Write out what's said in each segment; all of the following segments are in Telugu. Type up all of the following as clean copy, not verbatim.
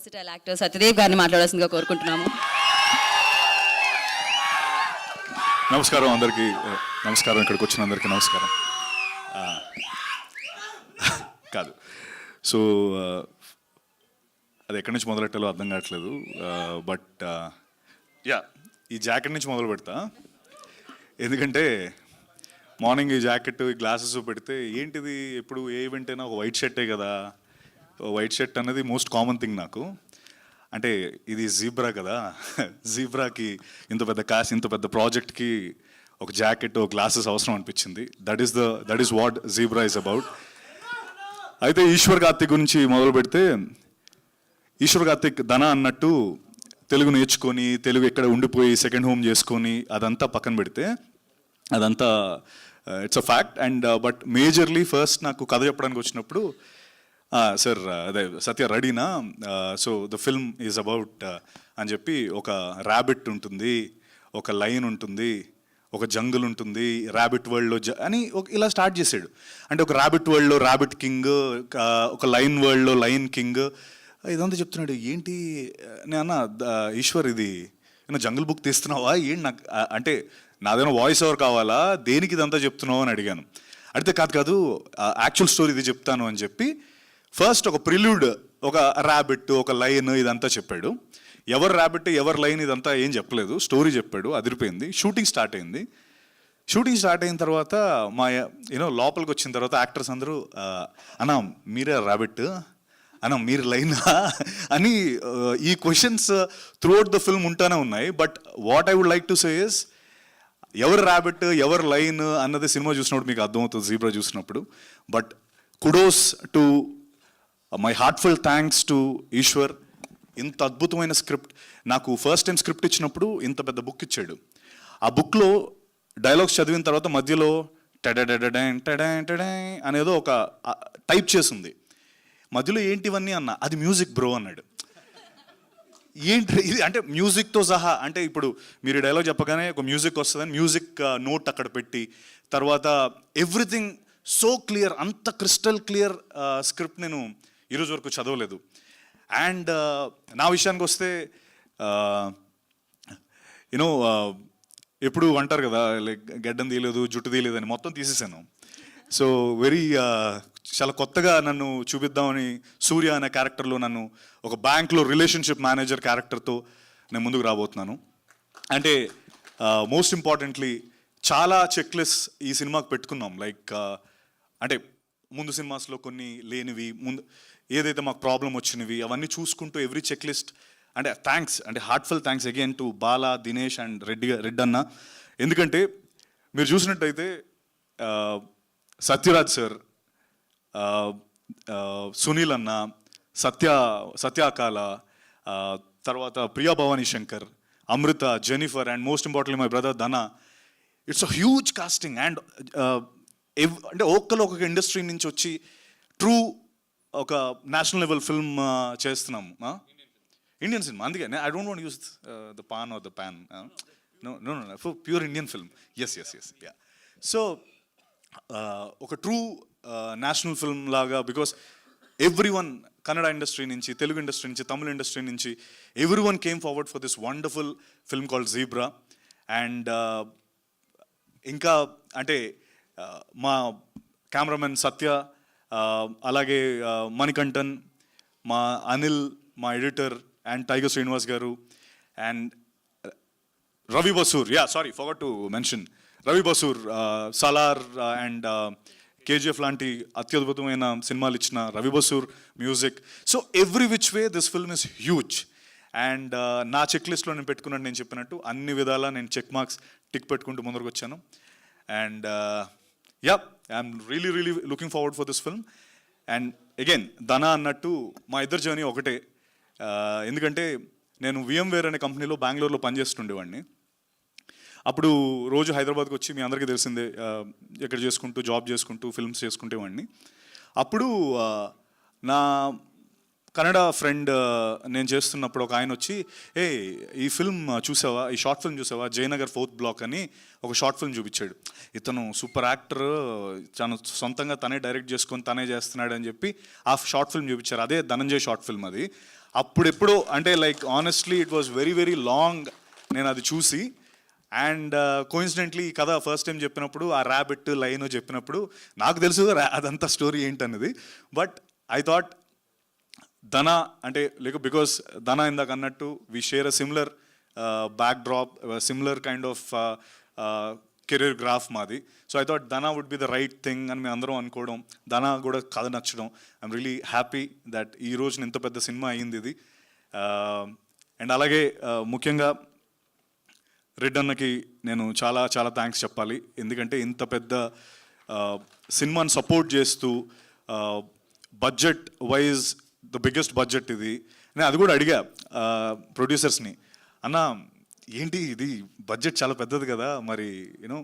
వర్సిటైల్ యాక్టర్ సత్యదేవ్ గారిని మాట్లాడాల్సిందిగా కోరుకుంటున్నాము. నమస్కారం అందరికీ, నమస్కారం. ఇక్కడికి వచ్చిన అందరికీ నమస్కారం. కాదు, సో అది ఎక్కడి నుంచి మొదలెట్టాలో అర్థం కావట్లేదు. బట్ యా, ఈ జాకెట్ నుంచి మొదలు పెడతా. ఎందుకంటే మార్నింగ్ ఈ జాకెట్, ఈ గ్లాసెస్ పెడితే ఏంటిది, ఎప్పుడు ఏ ఈవెంట్ అయినా ఒక వైట్ షర్టే కదా. వైట్ షర్ట్ అనేది మోస్ట్ కామన్ థింగ్ నాకు. అంటే ఇది జీబ్రా కదా, జీబ్రాకి ఇంత పెద్ద కాస్, ఇంత పెద్ద ప్రాజెక్ట్కి ఒక జాకెట్, ఒక గ్లాసెస్ అవసరం అనిపించింది. That is what zebra is about. అయితే ఈశ్వర్ కార్తిక్ గురించి మొదలు పెడితే, ఈశ్వర్ కార్తిక్ ధన అన్నట్టు తెలుగు నేర్చుకొని, తెలుగు ఎక్కడ ఉండిపోయి సెకండ్ హోమ్ చేసుకొని అదంతా పక్కన పెడితే, అదంతా it's a fact. And but majorly first నాకు కథ చెప్పడానికి వచ్చినప్పుడు, సార్ అదే సత్య రెడీనా, so the film is about అని చెప్పి, ఒక ర్యాబిట్ ఉంటుంది, ఒక లైన్ ఉంటుంది, ఒక జంగుల్ ఉంటుంది, ర్యాబిట్ వరల్డ్లో అని ఇలా స్టార్ట్ చేసాడు. అంటే ఒక ర్యాబిట్ వరల్డ్లో ర్యాబిట్ కింగ్, ఒక లైన్ వరల్డ్లో లైన్ కింగ్, ఇదంతా చెప్తున్నాడు. ఏంటి నేను ఈశ్వర్, ఇది జంగుల్ బుక్ తీస్తున్నావా ఏంటి? నాకు అంటే నాదేమో వాయిస్ ఓవర్ కావాలా, దేనికి ఇదంతా చెప్తున్నావు అని అడిగాను. అడిగితే కాదు యాక్చువల్ స్టోరీ ఇది చెప్తాను అని చెప్పి ఫస్ట్ ఒక ప్రిల్యూడ్, ఒక ర్యాబిట్, ఒక లైన్ ఇదంతా చెప్పాడు. ఎవరు ర్యాబిట్, ఎవరు లైన్ ఇదంతా ఏం చెప్పలేదు, స్టోరీ చెప్పాడు. అదిరిపోయింది. షూటింగ్ స్టార్ట్ అయింది. షూటింగ్ స్టార్ట్ అయిన తర్వాత మా లోపలికి వచ్చిన తర్వాత యాక్టర్స్ అందరూ, అన్నా మీరే ర్యాబిట్, అన్నా మీరు లైనా అని ఈ క్వశ్చన్స్ త్రూఅవుట్ ద ఫిల్మ్ ఉంటానే ఉన్నాయి. But what I would like to say is, ఎవరు ర్యాబిట్, ఎవరు లైన్ అన్నది సినిమా చూసినప్పుడు మీకు అర్థమవుతుంది, జీబ్రా చూసినప్పుడు. But kudos to my heartful thanks to Eshwar. ఇంత అద్భుతమైన స్క్రిప్ట్, నాకు ఫస్ట్ టైం స్క్రిప్ట్ ఇచ్చినప్పుడు ఇంత పెద్ద బుక్ ఇచ్చాడు. ఆ బుక్లో డైలాగ్స్ చదివిన తర్వాత మధ్యలో టెడెడెడెన్ టెడెన్ టెడెన్ అనేదో ఒక టైప్ చేసింది. మధ్యలో ఏంటివన్నీ అన్న, అది మ్యూజిక్ బ్రో అన్నాడు. ఏంటి ఇది అంటే మ్యూజిక్తో సహా, అంటే ఇప్పుడు మీరు డైలాగ్ చెప్పగానే ఒక మ్యూజిక్ వస్తుందని మ్యూజిక్ నోట్ అక్కడ పెట్టి, తర్వాత ఎవ్రీథింగ్ సో క్లియర్, అంత క్రిస్టల్ క్లియర్ స్క్రిప్ట్ నేను ఈరోజు వరకు చదవలేదు. అండ్ నా విషయానికి వస్తే, యూనో ఎప్పుడు అంటారు కదా, లైక్ గడ్డం తీయలేదు, జుట్టు తీయలేదు అని, మొత్తం తీసేసాను. సో చాలా కొత్తగా నన్ను చూపిద్దామని సూర్య అనే క్యారెక్టర్లో నన్ను ఒక బ్యాంక్లో రిలేషన్షిప్ మేనేజర్ క్యారెక్టర్తో నేను ముందుకు రాబోతున్నాను. అంటే మోస్ట్ ఇంపార్టెంట్లీ చాలా చెక్ లిస్ట్ ఈ సినిమాకి పెట్టుకున్నాం. లైక్ అంటే ముందు సినిమాస్లో కొన్ని లేనివి, ముందు ఏదైతే మాకు ప్రాబ్లం వచ్చినవి అవన్నీ చూసుకుంటూ ఎవ్రీ చెక్ లిస్ట్. అంటే థ్యాంక్స్, అంటే heartful thanks again to Bala, Dinesh and Reddy అన్న. ఎందుకంటే మీరు చూసినట్టయితే సత్యరాజ్ సార్, సునీల్ అన్న, సత్యాకాల, తర్వాత Priya Bhavani Shankar, Amrita, Jennifer, and most importantly my brother Dhana. It's a huge casting. And అంటే ఒక్కొక్క ఇండస్ట్రీ నుంచి వచ్చి ట్రూ ఒక నేషనల్ లెవెల్ ఫిల్మ్ చేస్తున్నాము, ఇండియన్ సినిమా. అందుకే I don't want use the pan or the pan, no pure Indian film. Yes ya. So ఒక ట్రూ నేషనల్ ఫిల్మ్ లాగా, because every one, Kannada industry నుంచి, తెలుగు ఇండస్ట్రీ నుంచి, తమిళ ఇండస్ట్రీ నుంచి, every one came forward for this wonderful film called zebra. And ఇంకా అంటే మా కెమెరామెన్ సత్య, అలాగే మణికంఠన్, మా అనిల్, మా ఎడిటర్, అండ్ టైగర్ శ్రీనివాస్ గారు, and Ravi Basur. Forgot to mention Ravi Basur, Salaar and KGF లాంటి అత్యద్భుతమైన సినిమాలు ఇచ్చిన Ravi Basur music. So every which way this film is huge. And నా చెక్ లిస్ట్లో నేను పెట్టుకున్నట్టు, నేను చెప్పినట్టు అన్ని విధాలా నేను చెక్ మార్క్స్ టిక్ పెట్టుకుంటూ ముందరకు వచ్చాను. And I'm really looking forward for this film. And again ధన అన్నట్టు మా ఇద్దరు జర్నీ ఒకటే. ఎందుకంటే నేను VMware అనే కంపెనీలో బెంగళూరులో పనిచేస్తుండేవాడిని. అప్పుడు రోజు హైదరాబాద్కి వచ్చి, మీ అందరికీ తెలిసిందే, ఎక్కడ చేసుకుంటూ జాబ్ చేసుకుంటూ ఫిల్మ్స్ చేసుకుంటేవాడిని. అప్పుడు నా కన్నడ ఫ్రెండ్ నేను చేస్తున్నప్పుడు ఒక ఆయన వచ్చి, ఈ ఫిల్మ్ చూసావా, ఈ షార్ట్ ఫిల్మ్ చూసావా, జయనగర్ 4th బ్లాక్ అని ఒక షార్ట్ ఫిల్మ్ చూపించాడు. ఇతను సూపర్ యాక్టర్, తను సొంతంగా తనే డైరెక్ట్ చేసుకొని తనే చేస్తున్నాడు అని చెప్పి ఆ షార్ట్ ఫిల్మ్ చూపించారు. అదే ధనంజయ్ షార్ట్ ఫిల్మ్. అది అప్పుడెప్పుడో అంటే like honestly it was very very long నేను అది చూసి. అండ్ కోయిన్సిడెంట్లీ ఈ కథ ఫస్ట్ టైం చెప్పినప్పుడు ఆ ర్యాబిట్ లైన్ చెప్పినప్పుడు నాకు తెలుసు అదంతా స్టోరీ ఏంటన్నది. బట్ ఐ థాట్ ధన అంటే లైక్ బికాస్ ధన ఇందాక అన్నట్టు we share a similar backdrop, similar kind of career graph మాది. So I thought Dhana would be the right thing అని మేము అందరం అనుకోవడం, ధన కూడా కథ నచ్చడం. ఐఎమ్ రియలీ హ్యాపీ దట్ ఈ రోజున ఇంత పెద్ద సినిమా అయ్యింది ఇది. అండ్ అలాగే ముఖ్యంగా రెడ్ అన్నకి నేను చాలా చాలా థ్యాంక్స్ చెప్పాలి. ఎందుకంటే ఇంత పెద్ద సినిమాని సపోర్ట్ చేస్తూ budget wise the biggest budget ఇది. నేను అది కూడా అడిగా ప్రొడ్యూసర్స్ని, అన్న ఏంటి ఇది బడ్జెట్ చాలా పెద్దది కదా, మరి యూనో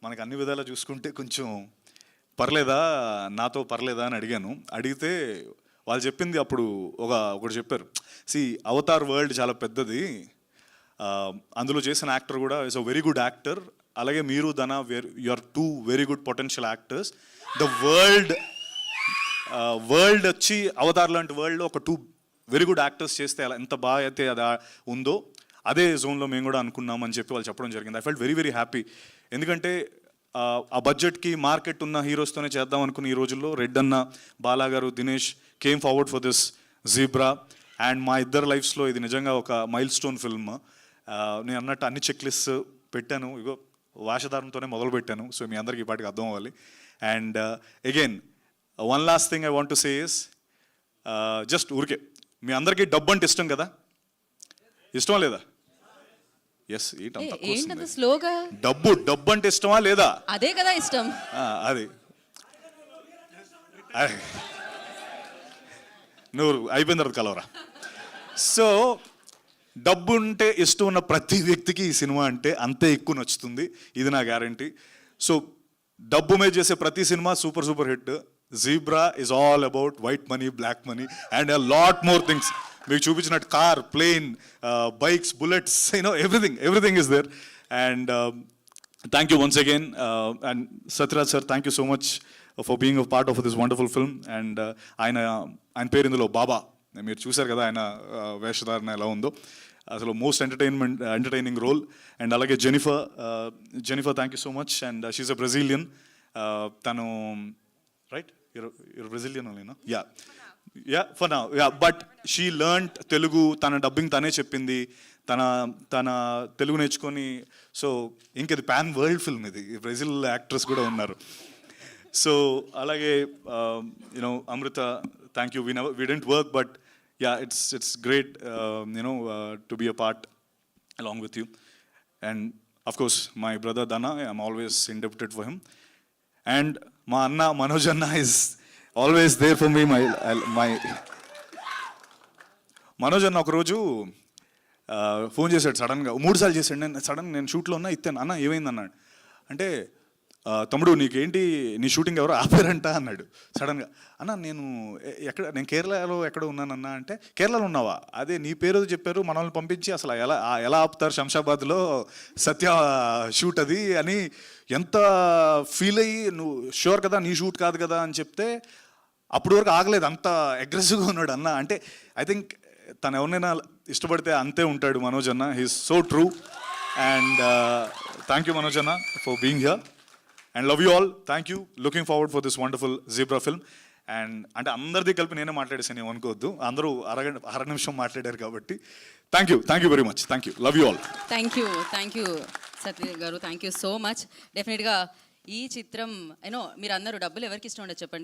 మనకు అన్ని విధాలా చూసుకుంటే కొంచెం పర్లేదా, నాతో పర్లేదా అని అడిగాను. అడిగితే వాళ్ళు చెప్పింది అప్పుడు ఒకటి చెప్పారు, అవతార్ వరల్డ్ చాలా పెద్దది, అందులో చేసిన యాక్టర్ కూడా is a very good actor, అలాగే మీరు Dhana you are too very good potential actors. The world వచ్చి అవతార్ లాంటి వరల్డ్లో ఒక టూ వెరీ గుడ్ యాక్టర్స్ చేస్తే అలా ఎంత బాగా అయితే అది ఉందో అదే జోన్లో మేము కూడా అనుకున్నామని చెప్పి వాళ్ళు చెప్పడం జరిగింది. I felt very very happy. ఎందుకంటే ఆ బడ్జెట్కి మార్కెట్ ఉన్న హీరోస్తోనే చేద్దాం అనుకున్న ఈ రోజుల్లో రెడ్ అన్న, బాలా గారు, Dinesh came forward for this zebra. And మా ఇద్దరు లైఫ్స్లో ఇది నిజంగా ఒక మైల్ స్టోన్ ఫిల్మ్. నేను అన్నట్టు అన్ని చెక్ లిస్ట్ పెట్టాను, ఇగో వాషధారంతోనే మొదలు పెట్టాను. సో మీ అందరికీ ఈ పాటికి అర్థం అవ్వాలి. And again one last thing I want to say is just ఊరికే మీ అందరికీ డబ్బు అంటే ఇష్టం కదా, ఇష్టమా లేదా? ఎస్, ఏంటది స్లోగా డబ్బు అంటే ఇష్టమా లేదా? అదే కదా ఇష్టం. అది నువ్వు అయిపోయిన తర్వాత కలవరా. సో డబ్బు ఉంటే ఇష్టం ఉన్న ప్రతి వ్యక్తికి ఈ సినిమా అంటే అంతే ఎక్కువ నచ్చుతుంది, ఇది నా గ్యారంటీ. సో డబ్బు మీద చేసే ప్రతి cinema super super hit. Zebra is all about white money, black money and a lot more things. మీకు చూపించినట్టు car, plane, bikes, bullets, everything is there. And thank you once again. And Sathyaraj sir, thank you so much for being a part of this wonderful film. And ఆయన పేరు ఇందులో బాబా, మీరు చూశారు కదా ఆయన వేషధారణ ఎలా ఉందో, అసలు మోస్ట్ ఎంటర్టైనింగ్ రోల్. అండ్ అలాగే Jennifer thank you so much. And she's a Brazilian. తను రైట్, యూర్ బ్రెజిలియన్ ఓన్లీనా? For now, but she learned Telugu. తన డబ్బింగ్ తనే చెప్పింది, తన తెలుగు నేర్చుకొని. సో ఇంకది పాన్ వరల్డ్ ఫిల్మ్, ఇది బ్రెజిల్ యాక్ట్రెస్ కూడా ఉన్నారు. సో అలాగే you know Amrita, thank you. We didn't work, but yeah, it's great to be a part along with you. And of course my brother Dana, I'm always indebted for him. And my Anna Manoj Anna is always there for me. my Manoj అన్న ఒకరోజు ఫోన్ చేశాడు సడన్గా, 3 సార్లు చేశాడు. నేను షూట్లో ఉన్నా, ఇస్తాను అన్న ఏమైంది అన్నాడు. అంటే తమ్ముడు నీకేంటి, నీ షూటింగ్ ఎవరో ఆపారంట అన్నాడు సడన్గా. అన్న నేను కేరళలో ఎక్కడ ఉన్నానన్నా అంటే, కేరళలో ఉన్నావా, అదే నీ పేరు చెప్పారు, మనల్ని పంపించి అసలు ఎలా ఆపుతారు శంషాబాద్లో, సత్య షూట్ అది అని ఎంత ఫీల్ అయ్యి, నువ్వు షూర్ కదా నీ షూట్ కాదు కదా అని చెప్తే అప్పటి వరకు ఆగలేదు, అంత అగ్రెసివ్గా ఉన్నాడు అన్న. అంటే ఐ థింక్ తను ఎవరినైనా ఇష్టపడితే అంతే ఉంటాడు మనోజ్ అన్న. He's so true. And thank you Manoj అన్న for being here. And love you all. Thank you. Looking forward for this wonderful zebra film. And అంటే అందరిది కలిపి నేనే మాట్లాడేసాను, నేను అనుకోవద్దు, అందరూ అర నిమిషం మాట్లాడారు కాబట్టి thank you very much. Thank you. Love you all. Thank you Satya garu, thank you so much. డెఫినెట్గా ఈ చిత్రం మీరు అందరూ డబ్బులు ఎవరికి ఇష్టం ఉండదు చెప్పండి.